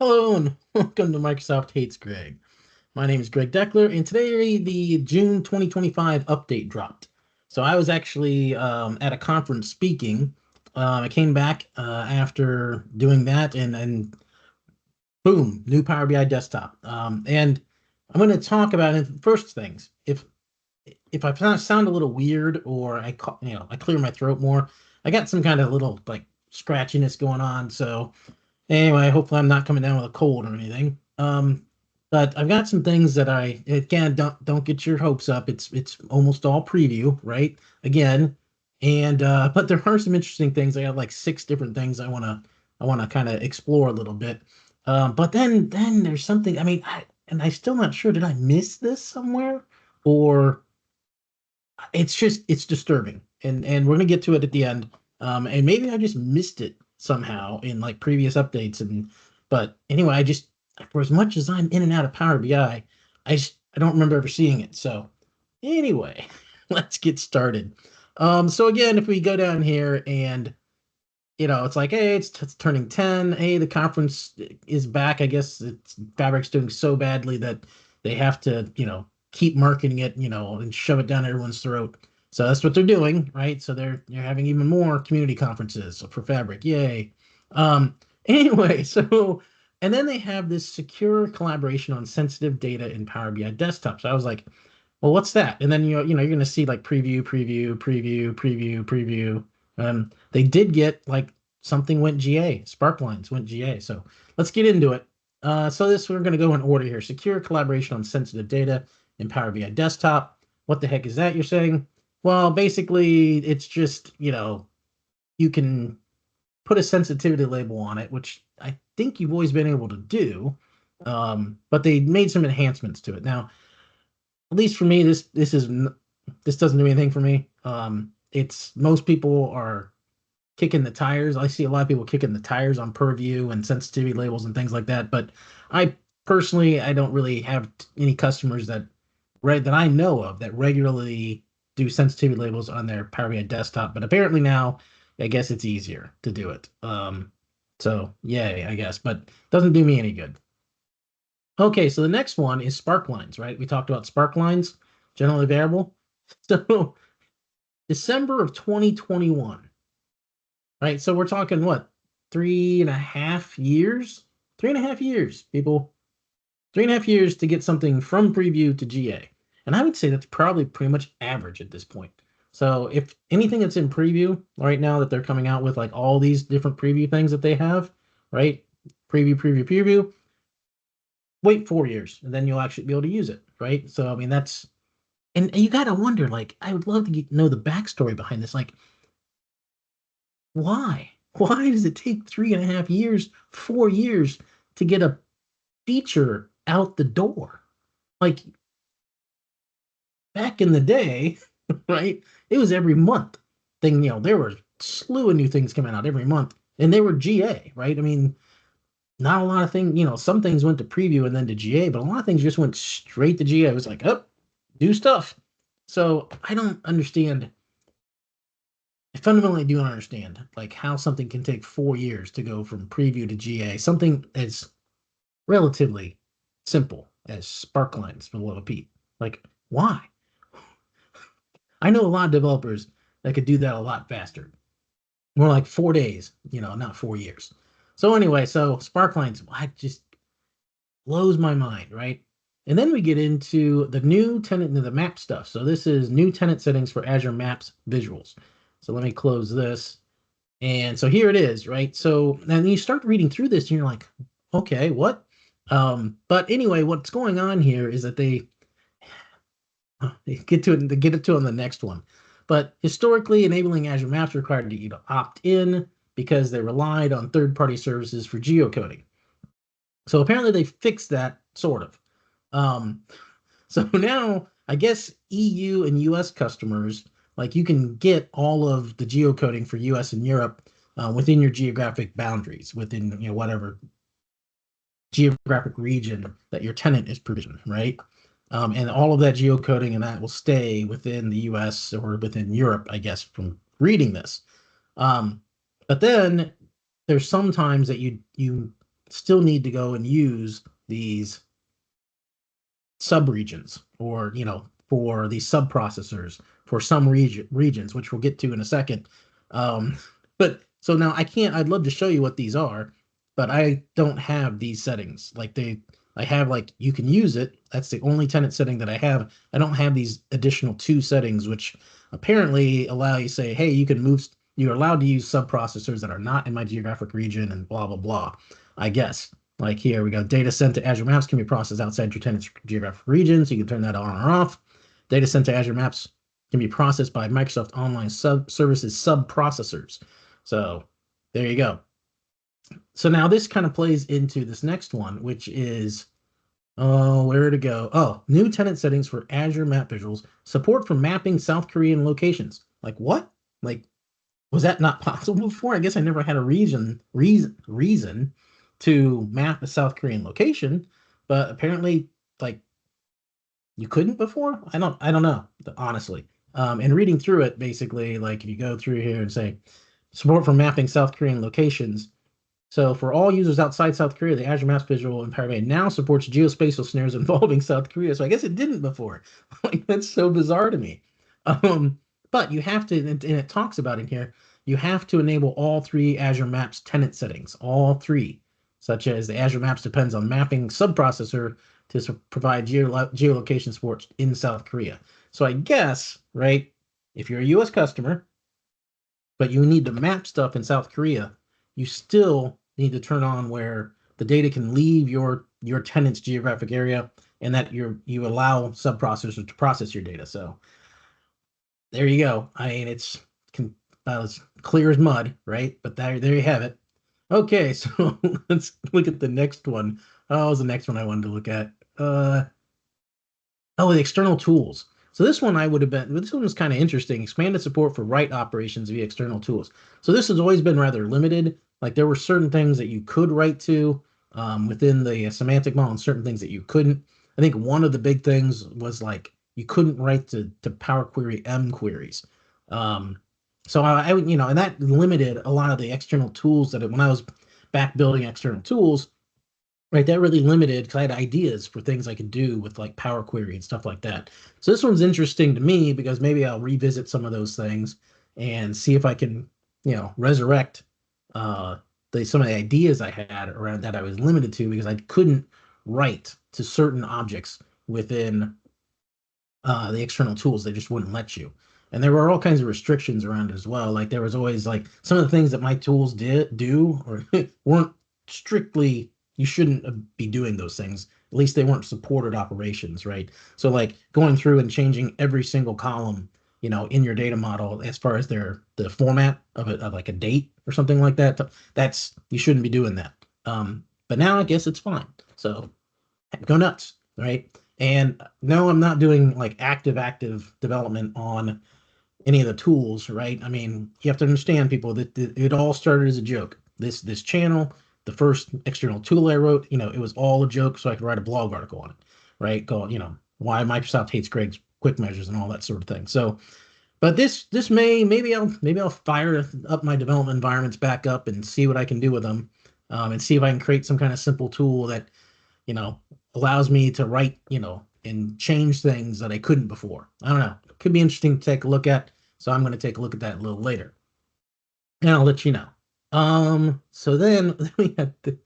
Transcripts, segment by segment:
Hello and welcome to Microsoft Hates Greg. My name is Greg Deckler, and today the June 2025 update dropped. So I was actually at a conference speaking. I came back after doing that, and boom, new Power BI desktop. And I'm going to talk about it first things. If I sound a little weird or I clear my throat more, I got some kind of little like scratchiness going on. So anyway, hopefully I'm not coming down with a cold or anything. But I've got some things that again, don't get your hopes up. It's almost all preview, right? Again, and but there are some interesting things. I got like six different things I wanna kind of explore a little bit. But then there's something. I mean, I'm still not sure. Did I miss this somewhere, or it's disturbing, and we're gonna get to it at the end. And maybe I just missed it somehow in like previous updates. But anyway, I just for as much as I'm in and out of Power BI, I don't remember ever seeing it. So anyway, let's get started. So again, if we go down here and it's like, hey, it's turning 10. Hey, the conference is back. I guess Fabric's doing so badly that they have to, keep marketing it, and shove it down everyone's throat. So that's what they're doing, right? So they're having even more community conferences for Fabric. Yay. Anyway, so and then they have this secure collaboration on sensitive data in Power BI desktop. So I was like, well, what's that? And then you're going to see like preview, preview, preview, preview, preview. They did get like something went GA. Sparklines went GA. So let's get into it. So we're going to go in order here. Secure collaboration on sensitive data in Power BI Desktop. What the heck is that? You're saying? Well, basically, it's just you can put a sensitivity label on it, which I think you've always been able to do. But they made some enhancements to it. Now, at least for me, this doesn't do anything for me. It's most people are kicking the tires. I see a lot of people kicking the tires on purview and sensitivity labels and things like that. But I personally, I don't really have any customers that I know of that regularly do sensitivity labels on their Power BI desktop. But apparently now, I guess it's easier to do it. So yay, I guess, but doesn't do me any good. Okay, so the next one is sparklines, right? We talked about sparklines, generally available. So December of 2021, right? So we're talking what, 3.5 years? 3.5 years, people. 3.5 years to get something from preview to GA. And I would say that's probably pretty much average at this point. So if anything that's in preview right now that they're coming out with, like all these different preview things that they have, right? Preview, preview, preview, wait 4 years and then you'll actually be able to use it, right? So I mean and you gotta wonder, like, I would love to know the backstory behind this. Like, why? Why does it take 3.5 years, 4 years to get a feature out the door? Like back in the day, right? It was every month thing, there were a slew of new things coming out every month, and they were GA, right? I mean, not a lot of things, some things went to preview and then to GA, but a lot of things just went straight to GA. It was like, oh, do stuff. So I don't understand. I fundamentally do not understand like how something can take 4 years to go from preview to GA. Something as relatively simple as sparklines for the love of Pete. Like, why? I know a lot of developers that could do that a lot faster. More like 4 days, not 4 years. So anyway, so sparklines, I just blows my mind, right? And then we get into the new tenant, the map stuff. So this is new tenant settings for Azure Maps visuals. So let me close this. And so here it is, right? So then you start reading through this and you're like, okay, what? But anyway, what's going on here is that they get it to on the next one. But historically, enabling Azure Maps required you to opt in because they relied on third-party services for geocoding. So apparently they fixed that, sort of. Um, so now I guess EU and US customers, like, you can get all of the geocoding for US and Europe within your geographic boundaries, within whatever geographic region that your tenant is provisioned, right? And all of that geocoding and that will stay within the US or within Europe, I guess, from reading this. Um, but then there's sometimes that you still need to go and use these subregions, or for these subprocessors for some regions, which we'll get to in a second. But so now I'd love to show you what these are, but I don't have these settings. I have, like, you can use it. That's the only tenant setting that I have. I don't have these additional two settings, which apparently allow you to say, hey, you're allowed to use subprocessors that are not in my geographic region and blah, blah, blah, I guess. Like here we go. Data sent to Azure Maps can be processed outside your tenant's geographic region, so you can turn that on or off. Data sent to Azure Maps can be processed by Microsoft Online Services sub-processors. So there you go. So now this kind of plays into this next one, which is, where to go? Oh, new tenant settings for Azure Map Visuals, support for mapping South Korean locations. Like what? Like, was that not possible before? I guess I never had a reason to map a South Korean location, but apparently, like, you couldn't before. I don't know, honestly. And reading through it, basically, like, if you go through here and say support for mapping South Korean locations. So for all users outside South Korea, the Azure Maps visual in Power BI now supports geospatial scenarios involving South Korea. So I guess it didn't before. Like, that's so bizarre to me. But you have to, and it talks about in here, you have to enable all three Azure Maps tenant settings, all three, such as the Azure Maps depends on mapping subprocessor to provide geolocation support in South Korea. So I guess, right, if you're a US customer, but you need to map stuff in South Korea, you still need to turn on where the data can leave your tenant's geographic area, and that you allow subprocessors to process your data. So there you go. I mean, it's clear as mud, right? But there you have it. Okay, so let's look at the next one. Oh, was the next one I wanted to look at? Oh, the external tools. So this one this one was kind of interesting. Expanded support for write operations via external tools. So this has always been rather limited. Like, there were certain things that you could write to within the semantic model, and certain things that you couldn't. I think one of the big things was, like, you couldn't write to Power Query M queries. So and that limited a lot of the external tools when I was back building external tools. Right, that really limited, because I had ideas for things I could do with, like, Power Query and stuff like that. So this one's interesting to me because maybe I'll revisit some of those things and see if I can, resurrect some of the ideas I had around that I was limited to because I couldn't write to certain objects within the external tools. They just wouldn't let you. And there were all kinds of restrictions around it as well. Like, there was always, like, some of the things that my tools do or weren't strictly, you shouldn't be doing those things. At least they weren't supported operations, right? So, like, going through and changing every single column, in your data model as far as the format of it, of like a date or something like that, you shouldn't be doing that. But now I guess it's fine. So go nuts, right? And no, I'm not doing, like, active development on any of the tools, right? I mean, you have to understand, people, that it all started as a joke. This channel, the first external tool I wrote, it was all a joke so I could write a blog article on it, right? Called, why Microsoft hates Greg's quick measures and all that sort of thing. So, but maybe I'll fire up my development environments back up and see what I can do with them, and see if I can create some kind of simple tool that, allows me to write, and change things that I couldn't before. I don't know. It could be interesting to take a look at. So I'm going to take a look at that a little later, and I'll let you know. So then we had the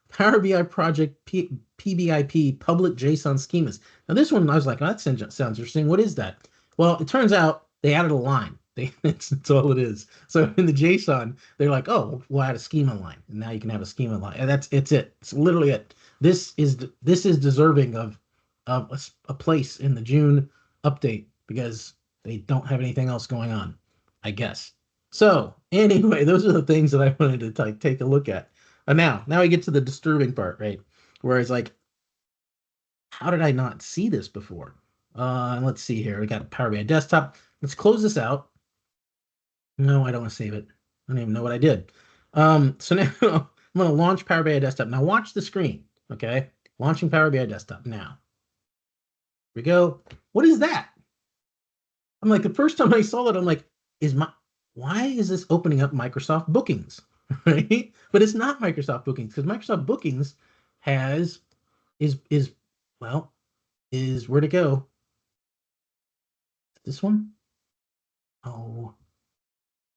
Power BI project PBIP, public JSON schemas. Now this one, I was like, oh, that sounds interesting. What is that? Well, it turns out they added a line. That's all it is. So in the JSON, they're like, oh, we'll add a schema line, and now you can have a schema line. And it's it. It's literally it. This is deserving of a place in the June update because they don't have anything else going on, I guess. So anyway, those are the things that I wanted to take a look at. And now we get to the disturbing part, right? Where it's like, how did I not see this before? Let's see here. We got a Power BI desktop. Let's close this out. No, I don't want to save it. I don't even know what I did. So now I'm going to launch Power BI desktop. Now watch the screen, okay? Launching Power BI desktop now. Here we go. What is that? I'm like, the first time I saw it, I'm like, why is this opening up Microsoft bookings? right? But it's not Microsoft Bookings because Microsoft Bookings is well, is where to go. This one? Oh,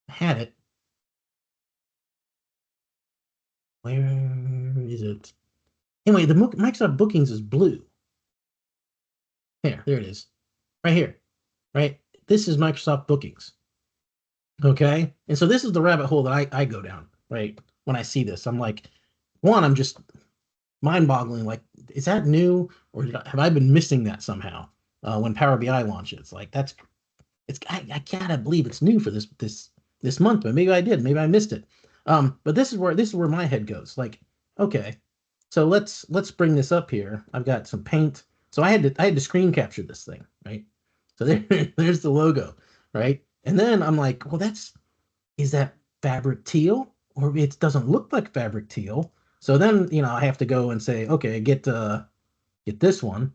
I had it. Where is it? Anyway, the Microsoft Bookings is blue. There it is. Right here. Right? This is Microsoft Bookings. Okay. And so this is the rabbit hole that I go down, right? When I see this, I'm like, one, I'm just mind-boggling. Like, is that new, or have I been missing that somehow? When Power BI launches, like I cannot believe it's new for this month, but maybe I did, maybe I missed it. But this is where my head goes. Like, okay, so let's bring this up here. I've got some paint, so I had to screen capture this thing, right? So there's the logo, right? And then I'm like, well, is that fabric teal, or it doesn't look like fabric teal? So then I have to go and say, okay, get this one.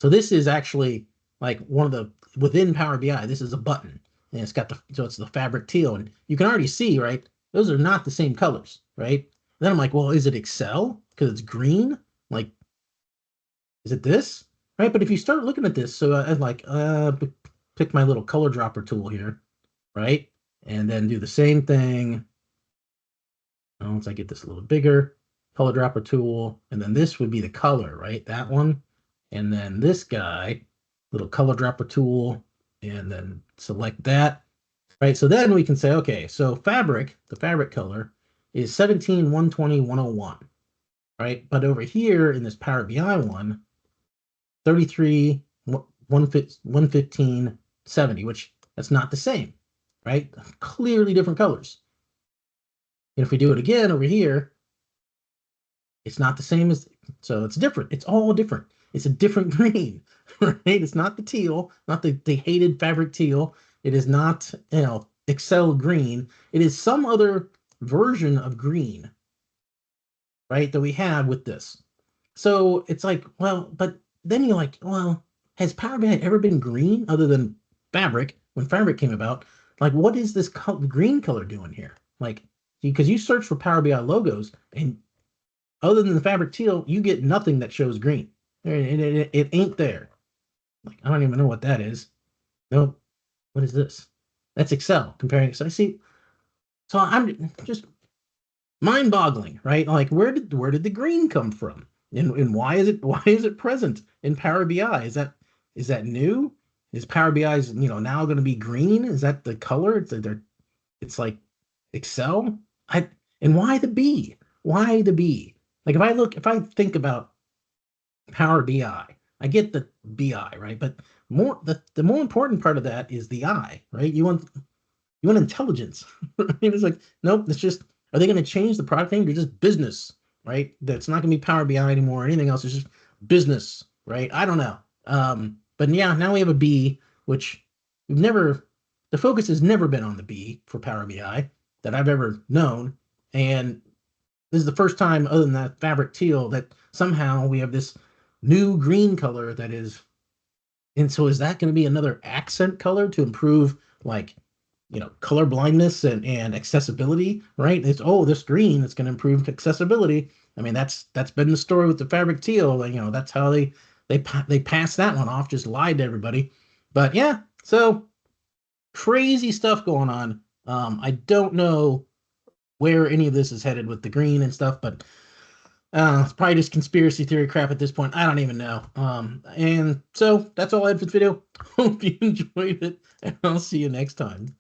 So this is actually like one of the within Power BI. This is a button, and it's the fabric teal, and you can already see, right? Those are not the same colors, right? Then I'm like, well, is it Excel because it's green? Like, is it this? Right? But if you start looking at this, so I'm like, pick my little color dropper tool here, right? And then do the same thing. Once I get this a little bigger, color dropper tool, and then this would be the color, right? That one. And then this guy, little color dropper tool, and then select that, right? So then we can say, okay, so the fabric color is 17/120/101, right? But over here in this Power BI one, 33 115 70, which that's not the same, right? Clearly different colors. And if we do it again over here, it's not the same so it's different. It's all different. It's a different green, right? It's not the teal, not the hated fabric teal. It is not, Excel green. It is some other version of green, right, that we have with this. So it's like, well, but then you're like, well, has Power BI ever been green other than fabric when fabric came about? Like, what is this green color doing here? Like, because you search for Power BI logos, and other than the fabric teal, you get nothing that shows green. It ain't there. Like, I don't even know what that is. No, what is this? That's Excel comparing. So I see. So I'm just mind-boggling, right? Like, where did the green come from? And why is it present in Power BI? Is that new? Is Power BI's now going to be green? Is that the color? It's like Excel. And why the B? Why the B? Like, if I think about Power BI, I get the BI, right? But the more important part of that is the I, right? You want intelligence. Right? It's like, nope, it's just, are they going to change the product name to just business, right? That's not going to be Power BI anymore or anything else. It's just business, right? I don't know. But yeah, now we have a B, which the focus has never been on the B for Power BI that I've ever known. And this is the first time, other than that fabric teal, that somehow we have this new green color that is. And so is that going to be another accent color to improve, like, color blindness and accessibility, right? This green is going to improve accessibility. I mean, that's been the story with the fabric teal. Like, that's how they passed that one off, just lied to everybody. But yeah, so crazy stuff going on. I don't know where any of this is headed with the green and stuff, but it's probably just conspiracy theory crap at this point. I don't even know. And so that's all I had for this video. Hope you enjoyed it, and I'll see you next time.